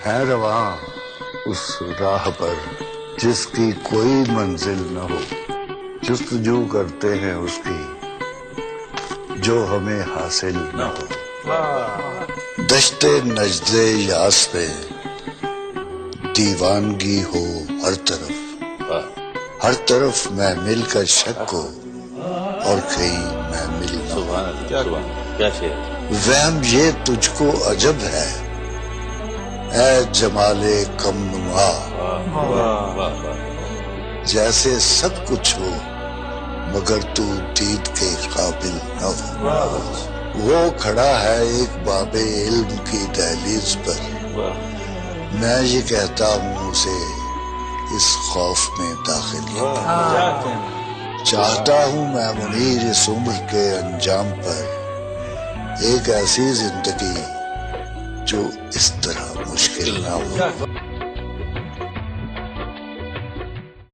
ہے رواں اس راہ پر جس کی کوئی منزل نہ ہو، جستجو کرتے ہیں اس کی جو ہمیں حاصل نہ ہو۔ دشت نجد یاس پہ دیوانگی ہو ہر طرف محمل کا شک ہو اور کہیں محمل نہ ہو۔ وہم یہ تجھ کو عجب ہے اے جمال کم نما، جیسے سب کچھ ہو مگر تو دید کے قابل نہ ہو۔ وہ کھڑا ہے ایک باب علم کی دہلیز پر، میں یہ کہتا ہوں اسے اس خوف میں داخل نہ ہو۔ چاہتا ہوں میں منیر اس عمر کے انجام پر ایک ایسی زندگی جو اس طرح مشکل نہ ہو۔